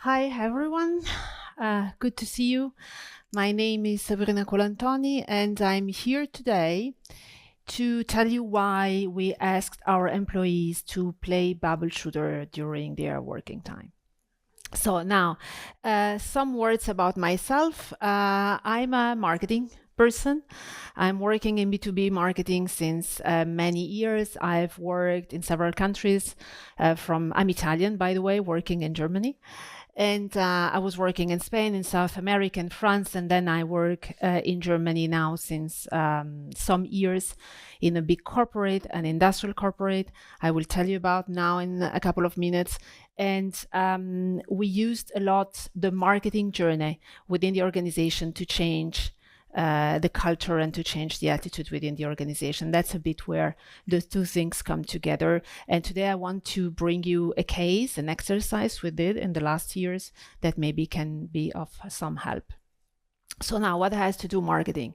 Hi, everyone. Good to see you. My name is Sabrina Colantoni, and I'm here today to tell you why we asked our employees to play bubble shooter during their working time. So now, some words about myself. I'm a marketing person. I'm working in B2B marketing since many years. I've worked in several countries. I'm Italian, by the way, working in Germany. And I was working in Spain, in South America, and France, and then I work in Germany now since some years in a big corporate, an industrial corporate. I will tell you about now in a couple of minutes. And we used a lot the marketing journey within the organization to change the culture and to change the attitude within the organization. That's a bit where the two things come together. And today I want to bring you a case, an exercise we did in the last years that maybe can be of some help. So now what has to do marketing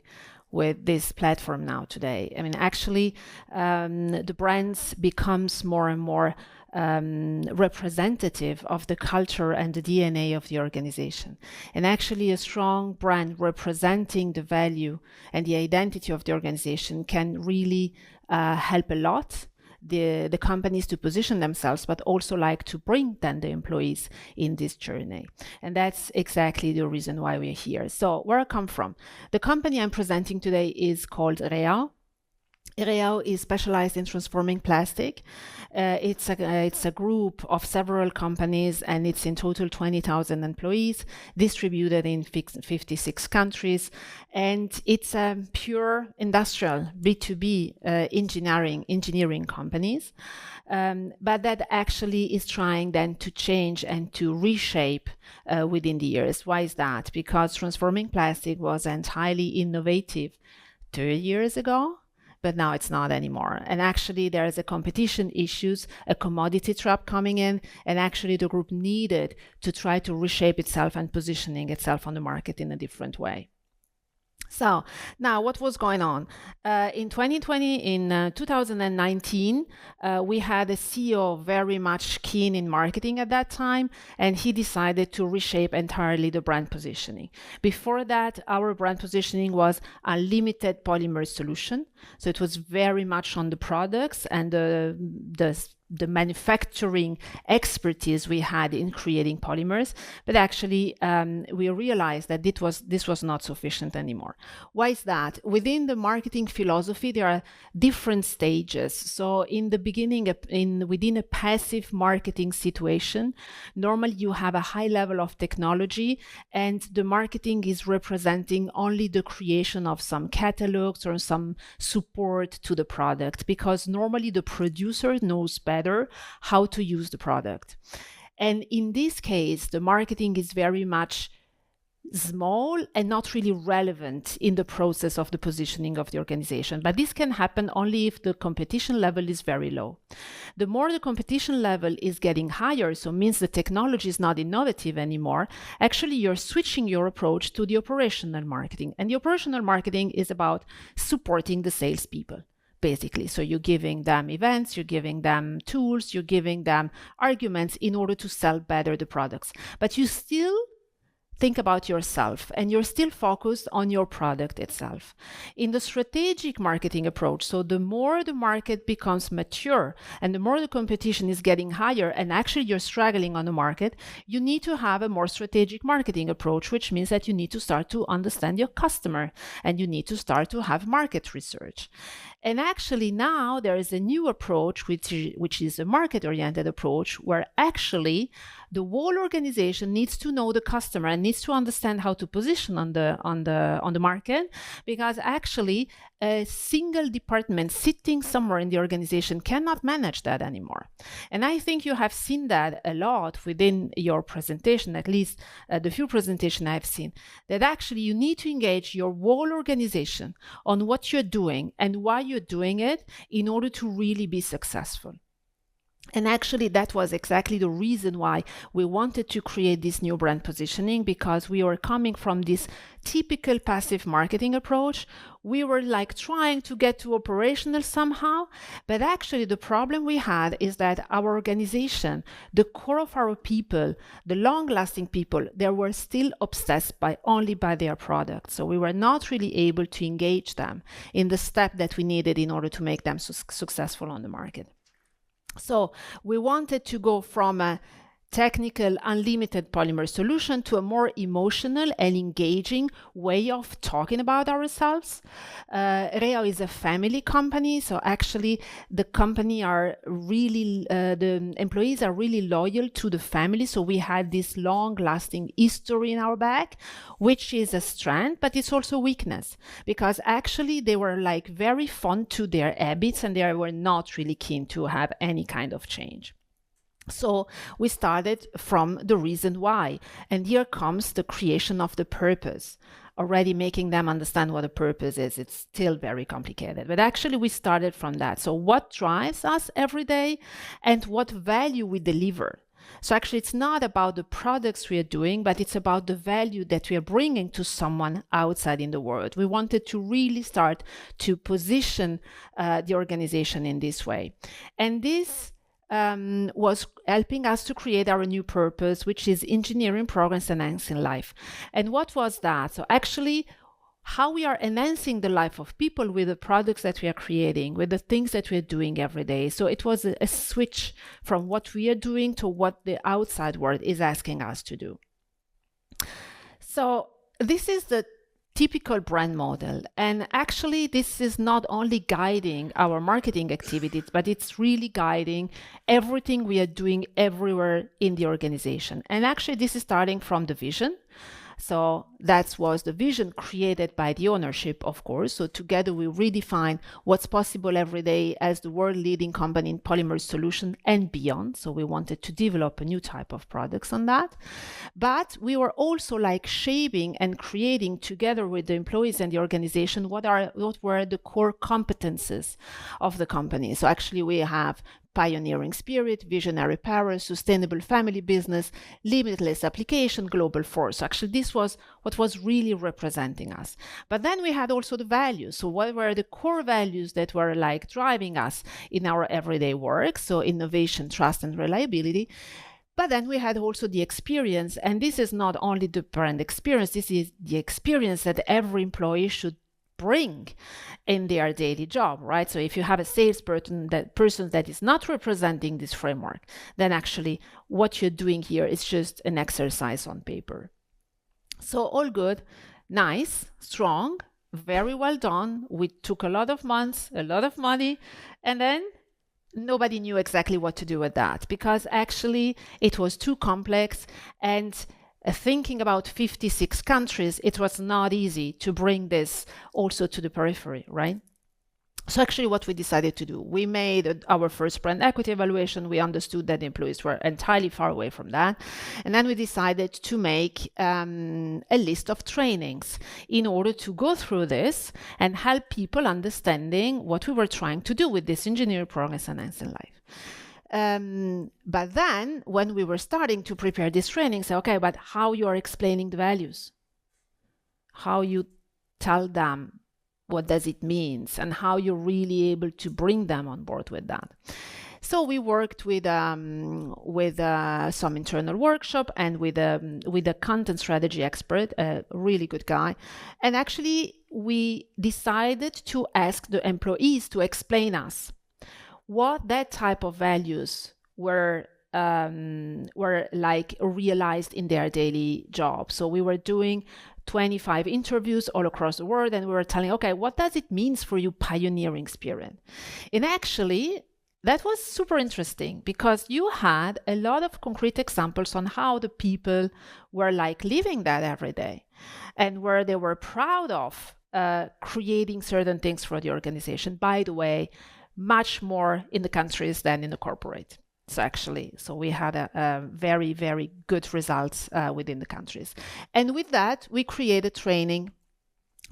with this platform now today? I mean, actually, the brands becomes more and more representative of the culture and the DNA of the organization. And actually, a strong brand representing the value and the identity of the organization can really help a lot the companies to position themselves, but also like to bring then the employees in this journey. And that's exactly the reason why we're here. So where I come from, the company I'm presenting today is called REHAU. REHAU is specialized in transforming plastic. It's a group of several companies, and it's in total 20,000 employees distributed in 56 countries. And it's a pure industrial B2B engineering companies. But that actually is trying then to change and to reshape within the years. Why is that? Because transforming plastic was entirely innovative 30 years ago, but now it's not anymore. And actually there is a competition issues, a commodity trap coming in, and actually the group needed to try to reshape itself and positioning itself on the market in a different way. So now what was going on? In 2019, we had a CEO very much keen in marketing at that time, and he decided to reshape entirely the brand positioning. Before that, our brand positioning was a limited polymer solution. So it was very much on the products and the manufacturing expertise we had in creating polymers, but actually we realized that this was not sufficient anymore. Why is that? Within the marketing philosophy, there are different stages. So in the beginning, within a passive marketing situation, normally you have a high level of technology, and the marketing is representing only the creation of some catalogs or some support to the product, because normally the producer knows better how to use the product. And in this case, the marketing is very much small and not really relevant in the process of the positioning of the organization. But this can happen only if the competition level is very low. The more the competition level is getting higher, so means the technology is not innovative anymore, actually you're switching your approach to the operational marketing. And the operational marketing is about supporting the salespeople, basically. So you're giving them events, you're giving them tools, you're giving them arguments in order to sell better the products. But you still think about yourself, and you're still focused on your product itself. In the strategic marketing approach, so the more the market becomes mature and the more the competition is getting higher and actually you're struggling on the market, you need to have a more strategic marketing approach, which means that you need to start to understand your customer and you need to start to have market research. And actually now there is a new approach, which is a market-oriented approach, where actually the whole organization needs to know the customer and needs to understand how to position on the market, because actually a single department sitting somewhere in the organization cannot manage that anymore. And I think you have seen that a lot within your presentation, at least the few presentations I've seen, that actually you need to engage your whole organization on what you're doing and why you're doing it in order to really be successful. And actually, that was exactly the reason why we wanted to create this new brand positioning, because we were coming from this typical passive marketing approach. We were like trying to get to operational somehow, but actually the problem we had is that our organization, the core of our people, the long-lasting people, they were still obsessed only by their product. So we were not really able to engage them in the step that we needed in order to make them successful on the market. So we wanted to go from a technical unlimited polymer solution to a more emotional and engaging way of talking about ourselves. REHAU is a family company, so actually the company are really, the employees are really loyal to the family. So we had this long-lasting history in our back, which is a strength, but it's also weakness, because actually they were like very fond to their habits and they were not really keen to have any kind of change. So we started from the reason why, and here comes the creation of the purpose, already making them understand what a purpose is. It's still very complicated, but actually we started from that. So what drives us every day and what value we deliver. So actually it's not about the products we are doing, but it's about the value that we are bringing to someone outside in the world. We wanted to really start to position the organization in this way. And this was helping us to create our new purpose, which is engineering progress enhancing life. And what was that? So actually, how we are enhancing the life of people with the products that we are creating, with the things that we are doing every day. So it was a switch from what we are doing to what the outside world is asking us to do. So this is the typical brand model. And actually, this is not only guiding our marketing activities, but it's really guiding everything we are doing everywhere in the organization. And actually, this is starting from the vision. So that was the vision created by the ownership, of course. So together we redefine what's possible every day as the world leading company in polymer solution and beyond. So we wanted to develop a new type of products on that. But we were also like shaping and creating together with the employees and the organization what were the core competences of the company. So actually we have pioneering spirit, visionary power, sustainable family business, limitless application, global force. Actually, this was what was really representing us. But then we had also the values. So what were the core values that were like driving us in our everyday work? So innovation, trust, and reliability. But then we had also the experience, and this is not only the brand experience, this is the experience that every employee should bring in their daily job, right? So if you have a salesperson that is not representing this framework, then actually what you're doing here is just an exercise on paper. So all good, nice, strong, very well done. We took a lot of months, a lot of money, and then nobody knew exactly what to do with that, because actually it was too complex, and thinking about 56 countries, it was not easy to bring this also to the periphery, right? So actually what we decided to do, we made our first brand equity evaluation. We understood that the employees were entirely far away from that. And then we decided to make a list of trainings in order to go through this and help people understanding what we were trying to do with this engineering progress enhancing life. But then when we were starting to prepare this training, say, okay, but how you are explaining the values, how you tell them what does it mean, and how you're really able to bring them on board with that. So we worked with some internal workshop and with a content strategy expert, a really good guy. And actually, we decided to ask the employees to explain us what that type of values were like realized in their daily job. So we were doing 25 interviews all across the world, and we were telling, okay, what does it mean for you, pioneering spirit? And actually, that was super interesting, because you had a lot of concrete examples on how the people were like living that every day, and where they were proud of creating certain things for the organization. By the way, much more in the countries than in the corporate. So we had a very, very good results within the countries. And with that, we created training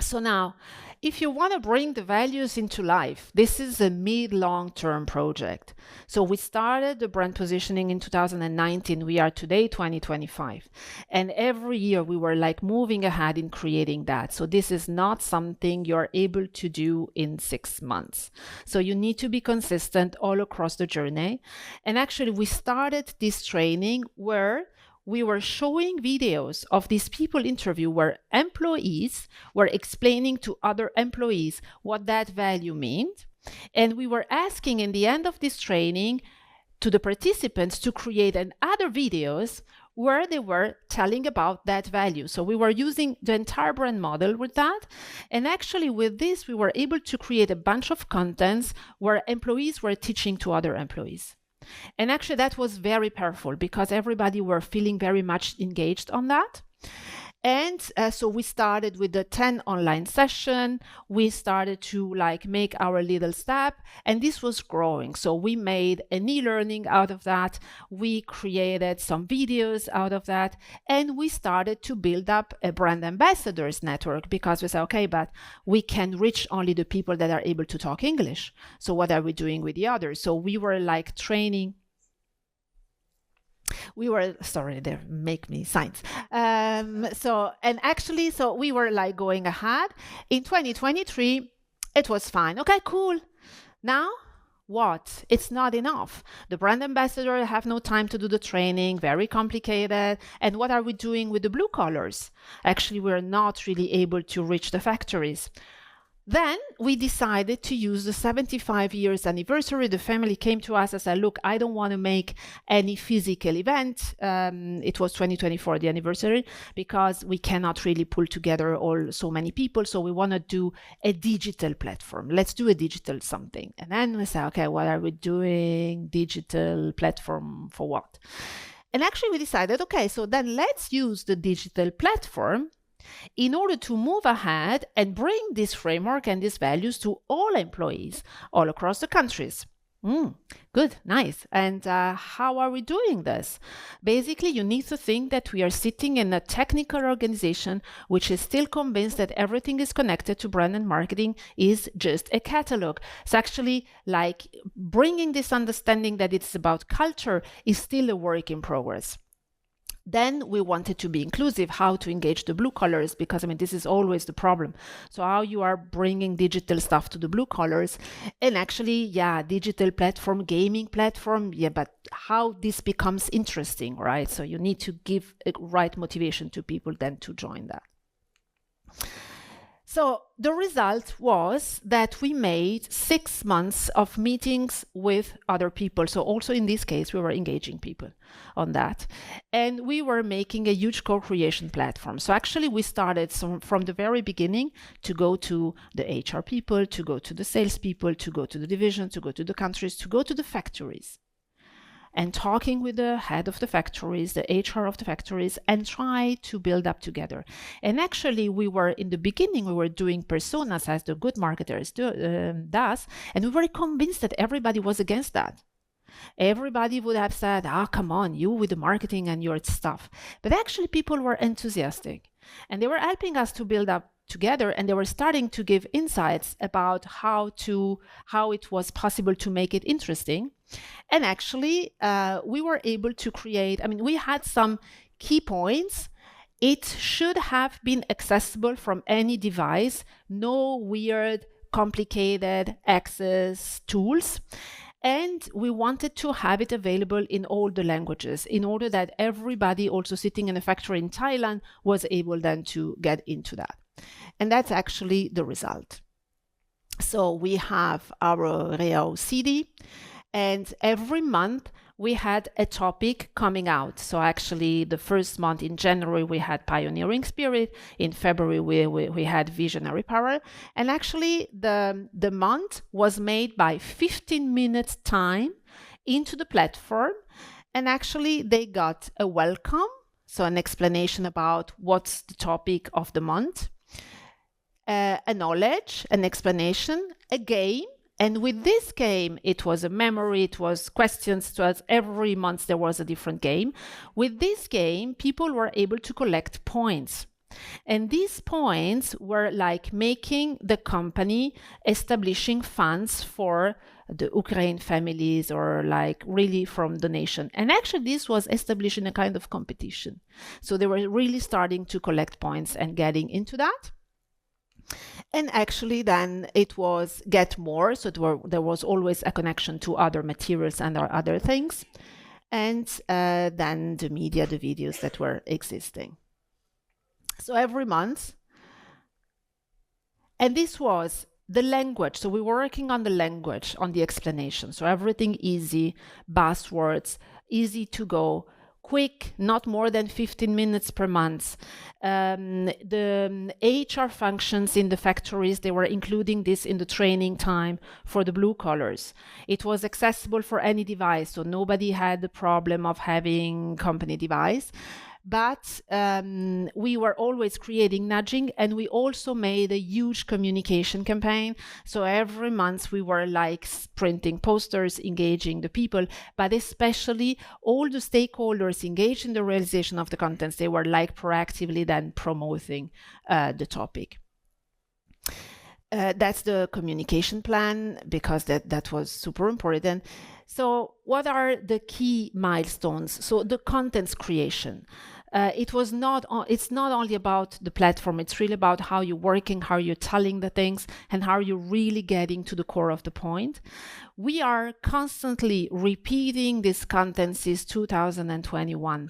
So now, if you want to bring the values into life, this is a mid-long-term project. So we started the brand positioning in 2019. We are today 2025. And every year we were like moving ahead in creating that. So this is not something you're able to do in 6 months. So you need to be consistent all across the journey. And actually we started this training where we were showing videos of these people interview where employees were explaining to other employees what that value meant. And we were asking in the end of this training to the participants to create other videos where they were telling about that value. So we were using the entire brand model with that. And actually with this, we were able to create a bunch of contents where employees were teaching to other employees. And actually that was very powerful because everybody were feeling very much engaged on that. And so we started with the 10 online session. We started to like make our little step, and this was growing. So we made an e-learning out of that. We created some videos out of that, and we started to build up a brand ambassadors network because we said, okay, but we can reach only the people that are able to talk English. So what are we doing with the others? So we were like training. We were, sorry, they make me signs. So we were like going ahead. In 2023, it was fine. Okay, cool. Now, what? It's not enough. The brand ambassador have no time to do the training, very complicated. And what are we doing with the blue collars? Actually, we're not really able to reach the factories. Then we decided to use the 75 years anniversary. The family came to us and said, look, I don't want to make any physical event. It was 2024, the anniversary, because we cannot really pull together so many people. So we want to do a digital platform. Let's do a digital something. And then we said, okay, what are we doing? Digital platform for what? And actually we decided, okay, so then let's use the digital platform in order to move ahead and bring this framework and these values to all employees all across the countries. Good, nice. And how are we doing this? Basically, you need to think that we are sitting in a technical organization which is still convinced that everything is connected to brand and marketing is just a catalog. So actually, like bringing this understanding that it's about culture is still a work in progress. Then we wanted to be inclusive, how to engage the blue collars, because I mean, this is always the problem. So how you are bringing digital stuff to the blue collars, and actually, yeah, digital platform, gaming platform, yeah, but how this becomes interesting, right? So you need to give a right motivation to people then to join that. So the result was that we made 6 months of meetings with other people. So also in this case, we were engaging people on that. And we were making a huge co-creation platform. So actually we started from the very beginning to go to the HR people, to go to the sales people, to go to the division, to go to the countries, to go to the factories. And talking with the head of the factories, the HR of the factories, and try to build up together. And actually, in the beginning, we were doing personas as the good marketers does, and we were convinced that everybody was against that. Everybody would have said, come on, you with the marketing and your stuff. But actually, people were enthusiastic, and they were helping us to build up together, and they were starting to give insights about how it was possible to make it interesting. And actually, we were able to create, we had some key points. It should have been accessible from any device, no weird, complicated access tools. And we wanted to have it available in all the languages in order that everybody also sitting in a factory in Thailand was able then to get into that. And that's actually the result. So we have our REHAU CD, and every month we had a topic coming out. So actually the first month in January, we had Pioneering Spirit. In February, we had Visionary Power. And actually the month was made by 15 minutes time into the platform. And actually they got a welcome, so an explanation about what's the topic of the month, a knowledge, an explanation, a game. And with this game, it was a memory, it was questions, it was every month there was a different game. With this game, people were able to collect points. And these points were like making the company establishing funds for the Ukraine families or like really from donation. And actually this was establishing a kind of competition. So they were really starting to collect points and getting into that. And actually then it was get more. So there was always a connection to other materials and other things. And then the media, the videos that were existing. So every month, and this was the language. So we were working on the language, on the explanation. So everything easy, buzzwords, easy to go, quick, not more than 15 minutes per month. The HR functions in the factories, they were including this in the training time for the blue collars. It was accessible for any device, so nobody had the problem of having company device. But we were always creating nudging, and we also made a huge communication campaign. So every month we were like printing posters, engaging the people, but especially all the stakeholders engaged in the realization of the contents, they were like proactively then promoting the topic. That's the communication plan, because that was super important. So what are the key milestones? So the contents creation. It's not only about the platform, it's really about how you're working, how you're telling the things, and how you're really getting to the core of the point. We are constantly repeating this content since 2021.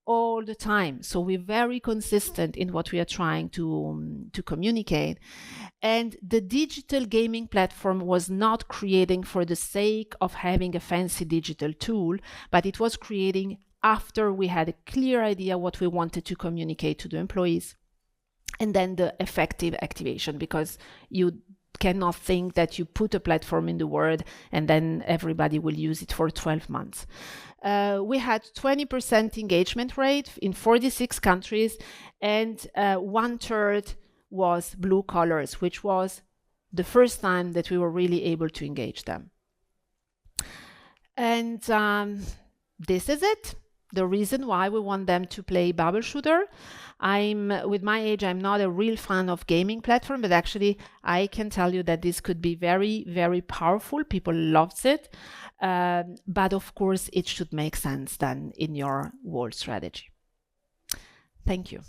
All the time. So we're very consistent in what we are trying to communicate. And the digital gaming platform was not creating for the sake of having a fancy digital tool, but it was creating after we had a clear idea what we wanted to communicate to the employees. And then the effective activation, because you cannot think that you put a platform in the world and then everybody will use it for 12 months. We had 20% engagement rate in 46 countries, and 1/3 was blue collars, which was the first time that we were really able to engage them. And this is it. The reason why we want them to play bubble shooter. With my age, I'm not a real fan of gaming platform, but actually I can tell you that this could be very, very powerful. People loves it. But of course, it should make sense then in your whole strategy. Thank you.